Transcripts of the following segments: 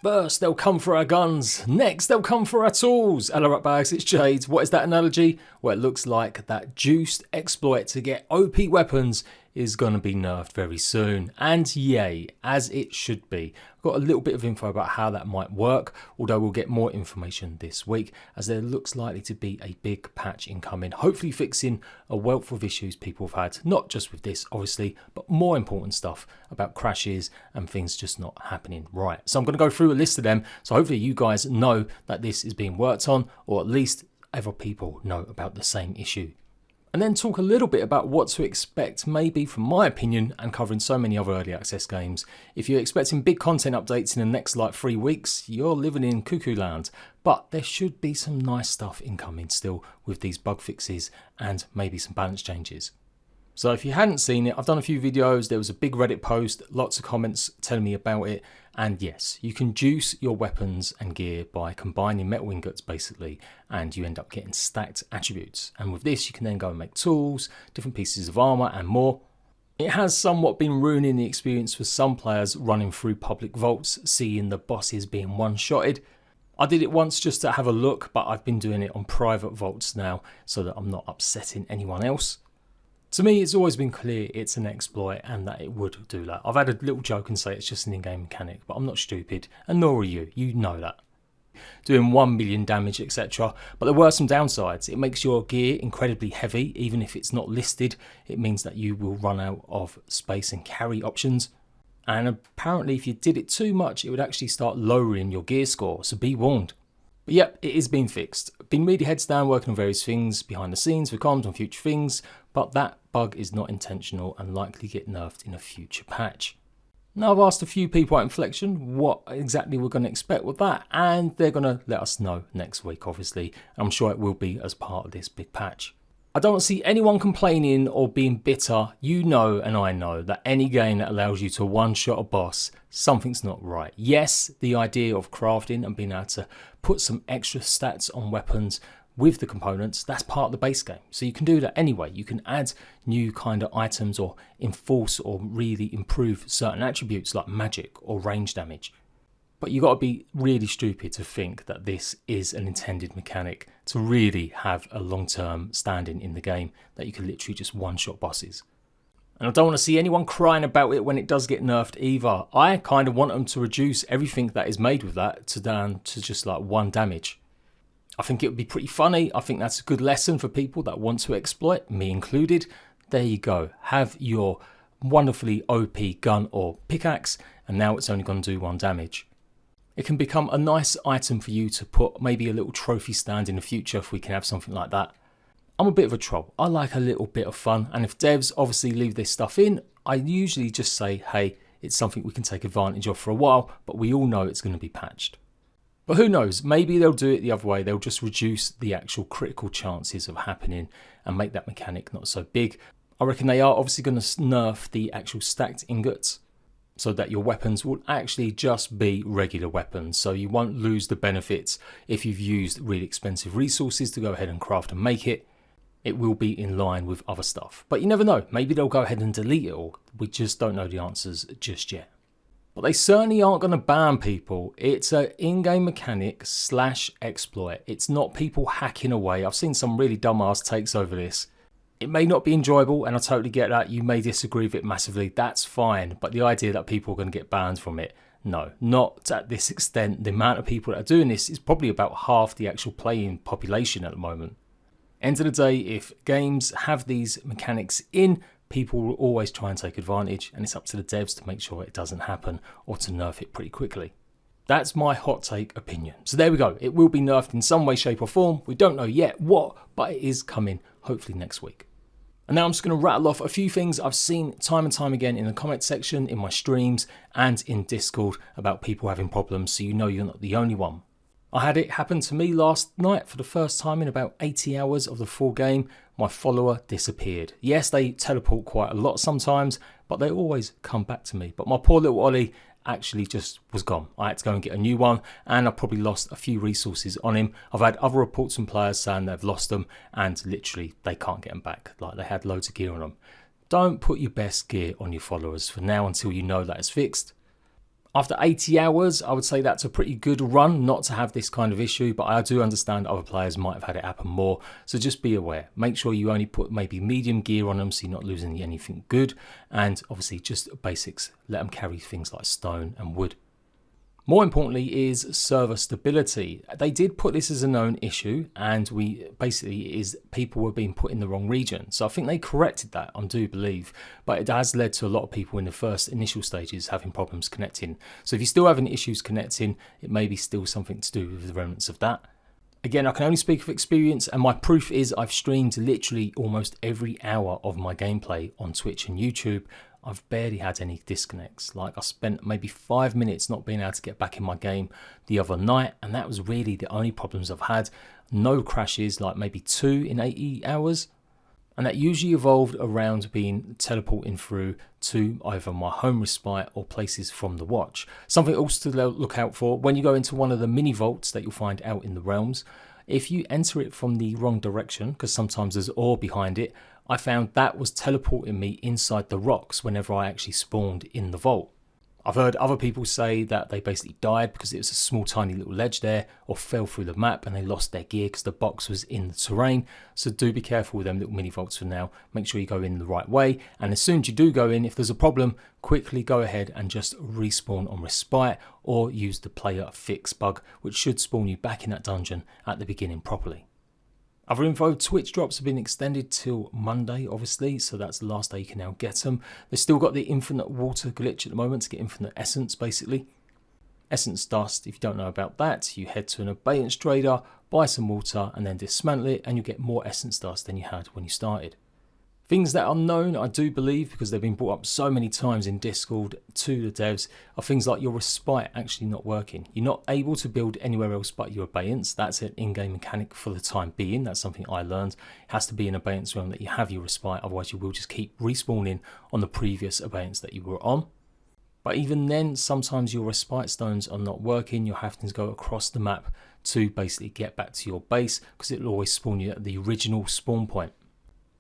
First, they'll come for our guns. Next, they'll come for our tools. Hello, ratbags, it's Jade. What is that analogy? Well, it looks like that juiced exploit to get OP weapons is going to be nerfed very soon. And yay, as it should be. I've got a little bit of info about how that might work, although we'll get more information this week, as there looks likely to be a big patch incoming, hopefully fixing a wealth of issues people have had, not just with this, obviously, but more important stuff about crashes and things just not happening right. So I'm going to go through a list of them, so hopefully you guys know that this is being worked on, or at least other people know about the same issue. And then talk a little bit about what to expect, maybe from my opinion, and covering so many other early access games. If you're expecting big content updates in the next like 3 weeks, you're living in cuckoo land. But there should be some nice stuff incoming still with these bug fixes and maybe some balance changes. So if you hadn't seen it, I've done a few videos, there was a big Reddit post, lots of comments telling me about it, and yes, you can juice your weapons and gear by combining metal ingots basically, and you end up getting stacked attributes. And with this you can then go and make tools, different pieces of armour and more. It has somewhat been ruining the experience for some players running through public vaults, seeing the bosses being one-shotted. I did it once just to have a look, but I've been doing it on private vaults now so that I'm not upsetting anyone else. To me, it's always been clear it's an exploit and that it would do that. I've had a little joke and say it's just an in-game mechanic, but I'm not stupid, and nor are you. You know that. Doing 1 million damage, etc. But there were some downsides. It makes your gear incredibly heavy, even if it's not listed. It means that you will run out of space and carry options. And apparently if you did it too much, it would actually start lowering your gear score, so be warned. But yep, it is being fixed. Been really heads down working on various things behind the scenes for comms on future things, but that bug is not intentional and likely get nerfed in a future patch. Now I've asked a few people at Inflection what exactly we're going to expect with that, and they're going to let us know next week obviously. I'm sure it will be as part of this big patch. I don't see anyone complaining or being bitter. You know and I know that any game that allows you to one-shot a boss, something's not right. Yes, the idea of crafting and being able to put some extra stats on weapons with the components, that's part of the base game. So you can do that anyway. You can add new kind of items or enforce or really improve certain attributes like magic or range damage. But you got to be really stupid to think that this is an intended mechanic to really have a long-term standing in the game, that you can literally just one-shot bosses. And I don't want to see anyone crying about it when it does get nerfed either. I kind of want them to reduce everything that is made with that down to just like 1 damage. I think it would be pretty funny. I think that's a good lesson for people that want to exploit, me included. There you go. Have your wonderfully OP gun or pickaxe, and now it's only going to do 1 damage. It can become a nice item for you to put maybe a little trophy stand in the future if we can have something like that. I'm a bit of a troll. I like a little bit of fun, and if devs obviously leave this stuff in, I usually just say, hey, it's something we can take advantage of for a while, but we all know it's going to be patched. But who knows, maybe they'll do it the other way. They'll just reduce the actual critical chances of happening and make that mechanic not so big. I reckon they are obviously going to nerf the actual stacked ingots, so that your weapons will actually just be regular weapons, so you won't lose the benefits if you've used really expensive resources to go ahead and craft and make it. It will be in line with other stuff, but you never know, maybe they'll go ahead and delete it all. We just don't know the answers just yet. But they certainly aren't going to ban people. It's an in-game mechanic / exploit. It's not people hacking away. I've seen some really dumbass takes over this. It may not be enjoyable, and I totally get that. You may disagree with it massively, that's fine. But the idea that people are going to get banned from it, no, not at this extent. The amount of people that are doing this is probably about half the actual playing population at the moment. End of the day, if games have these mechanics in, people will always try and take advantage, and it's up to the devs to make sure it doesn't happen or to nerf it pretty quickly. That's my hot take opinion. So there we go. It will be nerfed in some way, shape or form. We don't know yet what, but it is coming hopefully next week. And now I'm just going to rattle off a few things I've seen time and time again in the comment section, in my streams and in Discord about people having problems, so you know you're not the only one. I had it happen to me last night for the first time in about 80 hours of the full game. My follower disappeared. Yes, they teleport quite a lot sometimes, but they always come back to me. But my poor little Ollie actually just was gone. I had to go and get a new one, and I probably lost a few resources on him. I've had other reports from players saying they've lost them and literally they can't get them back, like they had loads of gear on them. Don't put your best gear on your followers for now until you know that it's fixed. After 80 hours, I would say that's a pretty good run not to have this kind of issue, but I do understand other players might have had it happen more, so just be aware. Make sure you only put maybe medium gear on them so you're not losing anything good, and obviously just basics, let them carry things like stone and wood. More importantly is server stability. They did put this as a known issue, and people were being put in the wrong region. So I think they corrected that, I do believe, but it has led to a lot of people in the first initial stages having problems connecting. So if you're still having issues connecting, it may be still something to do with the remnants of that. Again, I can only speak of experience, and my proof is I've streamed literally almost every hour of my gameplay on Twitch and YouTube. I've barely had any disconnects. Like, I spent maybe 5 minutes not being able to get back in my game the other night, and that was really the only problems I've had. No crashes, like maybe 2 in 80 hours. And that usually evolved around being teleporting through to either my home respite or places from the watch. Something else to look out for, when you go into one of the mini vaults that you'll find out in the realms, if you enter it from the wrong direction, because sometimes there's ore behind it, I found that was teleporting me inside the rocks whenever I actually spawned in the vault. I've heard other people say that they basically died because it was a small tiny little ledge there, or fell through the map and they lost their gear because the box was in the terrain. So do be careful with them little mini vaults for now. Make sure you go in the right way, and as soon as you do go in, if there's a problem, quickly go ahead and just respawn on respite, or use the player fix bug, which should spawn you back in that dungeon at the beginning properly. Other info, Twitch drops have been extended till Monday, obviously, so that's the last day you can now get them. They've still got the infinite water glitch at the moment to get infinite essence, basically. Essence dust, if you don't know about that, you head to an abeyance trader, buy some water, and then dismantle it, and you get more essence dust than you had when you started. Things that are known, I do believe, because they've been brought up so many times in Discord to the devs, are things like your respite actually not working. You're not able to build anywhere else but your abeyance. That's an in-game mechanic for the time being. That's something I learned. It has to be an abeyance realm that you have your respite, otherwise you will just keep respawning on the previous abeyance that you were on. But even then, sometimes your respite stones are not working. You're having to go across the map to basically get back to your base, because it will always spawn you at the original spawn point.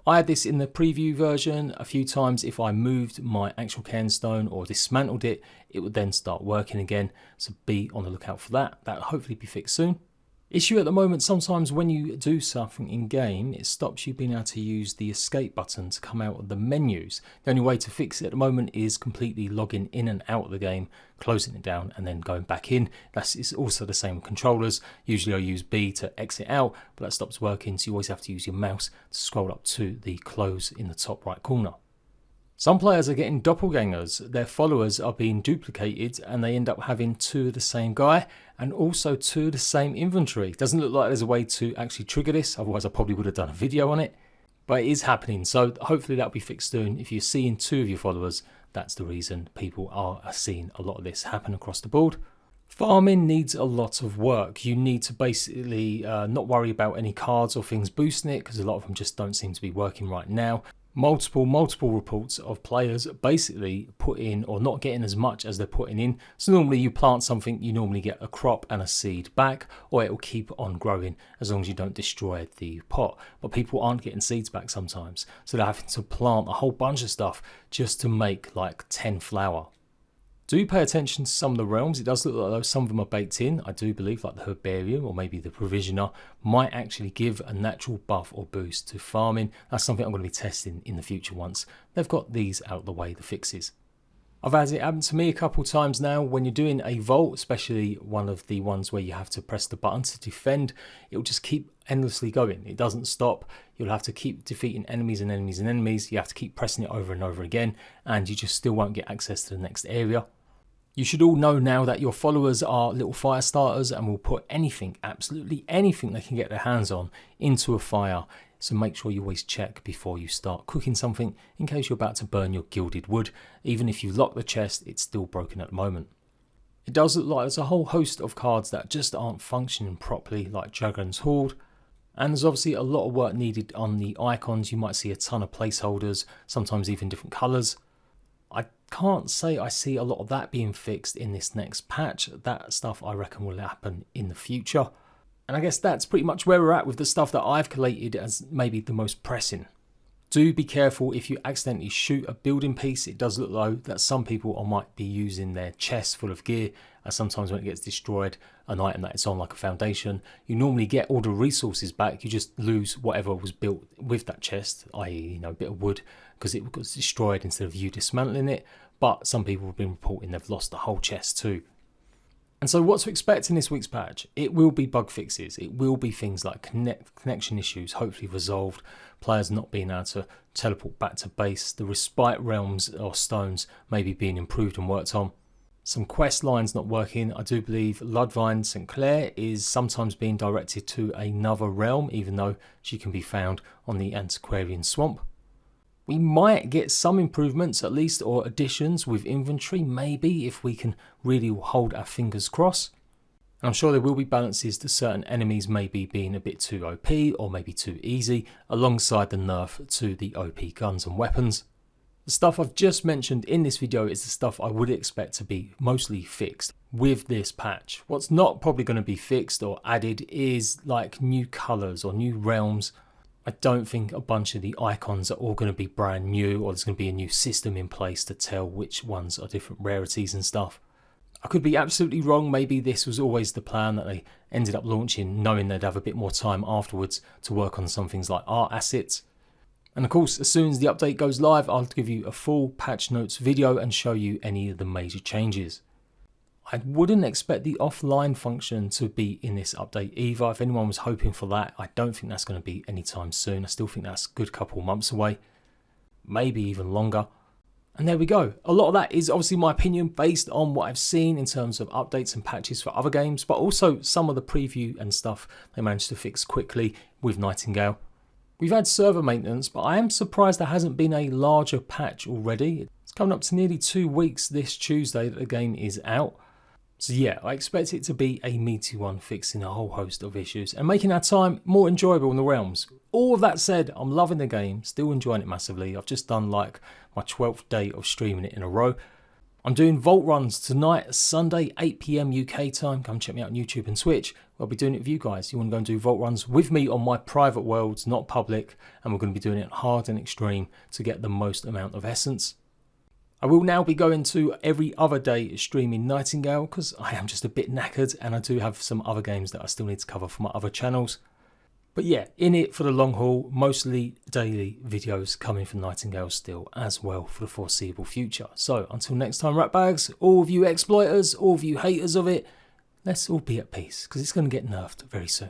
I had this in the preview version a few times. If I moved my actual cairnstone or dismantled it, it would then start working again. So be on the lookout for that. That'll hopefully be fixed soon. Issue at the moment, sometimes when you do something in game, it stops you being able to use the escape button to come out of the menus. The only way to fix it at the moment is completely logging in and out of the game, closing it down and then going back in. It's also the same with controllers. Usually I use B to exit out, but that stops working, so you always have to use your mouse to scroll up to the close in the top right corner. Some players are getting doppelgangers. Their followers are being duplicated and they end up having 2 of the same guy and also 2 of the same inventory. Doesn't look like there's a way to actually trigger this, otherwise I probably would have done a video on it. But it is happening, so hopefully that'll be fixed soon. If you're seeing 2 of your followers, that's the reason. People are seeing a lot of this happen across the board. Farming needs a lot of work. You need to basically not worry about any cards or things boosting it, because a lot of them just don't seem to be working right now. Multiple reports of players basically put in or not getting as much as they're putting in. So normally you plant something, you normally get a crop and a seed back, or it will keep on growing as long as you don't destroy the pot. But people aren't getting seeds back sometimes, so they're having to plant a whole bunch of stuff just to make like 10 flour. Do pay attention to some of the realms. It does look like some of them are baked in. I do believe like the herbarium or maybe the provisioner might actually give a natural buff or boost to farming. That's something I'm going to be testing in the future once they've got these out of the way, the fixes. I've had it happen to me a couple times now. When you're doing a vault, especially one of the ones where you have to press the button to defend, it will just keep endlessly going. It doesn't stop. You'll have to keep defeating enemies and enemies and enemies. You have to keep pressing it over and over again, and you just still won't get access to the next area. You should all know now that your followers are little fire starters and will put anything, absolutely anything they can get their hands on into a fire. So make sure you always check before you start cooking something in case you're about to burn your gilded wood. Even if you lock the chest, it's still broken at the moment. It does look like there's a whole host of cards that just aren't functioning properly, like Dragon's Hoard. And there's obviously a lot of work needed on the icons. You might see a ton of placeholders, sometimes even different colours. I can't say I see a lot of that being fixed in this next patch. That stuff I reckon will happen in the future. And I guess that's pretty much where we're at with the stuff that I've collated as maybe the most pressing. Do be careful if you accidentally shoot a building piece. It does look though that some people might be using their chest full of gear, and sometimes when it gets destroyed, an item that it's on like a foundation, you normally get all the resources back, you just lose whatever was built with that chest, i.e. a bit of wood, because it was destroyed instead of you dismantling it. But some people have been reporting they've lost the whole chest too. And so what to expect in this week's patch? It will be bug fixes. It will be things like connection issues hopefully resolved, players not being able to teleport back to base, the respite realms or stones maybe being improved and worked on. Some quest lines not working. I do believe Ludvine St. Clair is sometimes being directed to another realm, even though she can be found on the Antiquarian Swamp. We might get some improvements at least, or additions with inventory, maybe, if we can really hold our fingers crossed. And I'm sure there will be balances to certain enemies maybe being a bit too OP or maybe too easy, alongside the nerf to the OP guns and weapons. The stuff I've just mentioned in this video is the stuff I would expect to be mostly fixed with this patch. What's not probably going to be fixed or added is like new colours or new realms. I don't think a bunch of the icons are all going to be brand new, or there's going to be a new system in place to tell which ones are different rarities and stuff. I could be absolutely wrong. Maybe this was always the plan that they ended up launching, knowing they'd have a bit more time afterwards to work on some things like art assets. And of course, as soon as the update goes live, I'll give you a full patch notes video and show you any of the major changes. I wouldn't expect the offline function to be in this update either. If anyone was hoping for that, I don't think that's going to be anytime soon. I still think that's a good couple months away, maybe even longer. And there we go. A lot of that is obviously my opinion based on what I've seen in terms of updates and patches for other games, but also some of the preview and stuff they managed to fix quickly with Nightingale. We've had server maintenance, but I am surprised there hasn't been a larger patch already. It's coming up to nearly 2 weeks this Tuesday that the game is out. So yeah, I expect it to be a meaty one, fixing a whole host of issues and making our time more enjoyable in the realms. All of that said, I'm loving the game, still enjoying it massively. I've just done like my 12th day of streaming it in a row. I'm doing vault runs tonight, Sunday, 8 PM UK time. Come check me out on YouTube and Twitch. I'll be doing it with you guys. You want to go and do vault runs with me on my private worlds, not public. And we're going to be doing it hard and extreme to get the most amount of essence. I will now be going to every other day streaming Nightingale because I am just a bit knackered and I do have some other games that I still need to cover for my other channels. But yeah, in it for the long haul, mostly daily videos coming from Nightingale still as well for the foreseeable future. So until next time, ratbags, all of you exploiters, all of you haters of it, let's all be at peace because it's going to get nerfed very soon.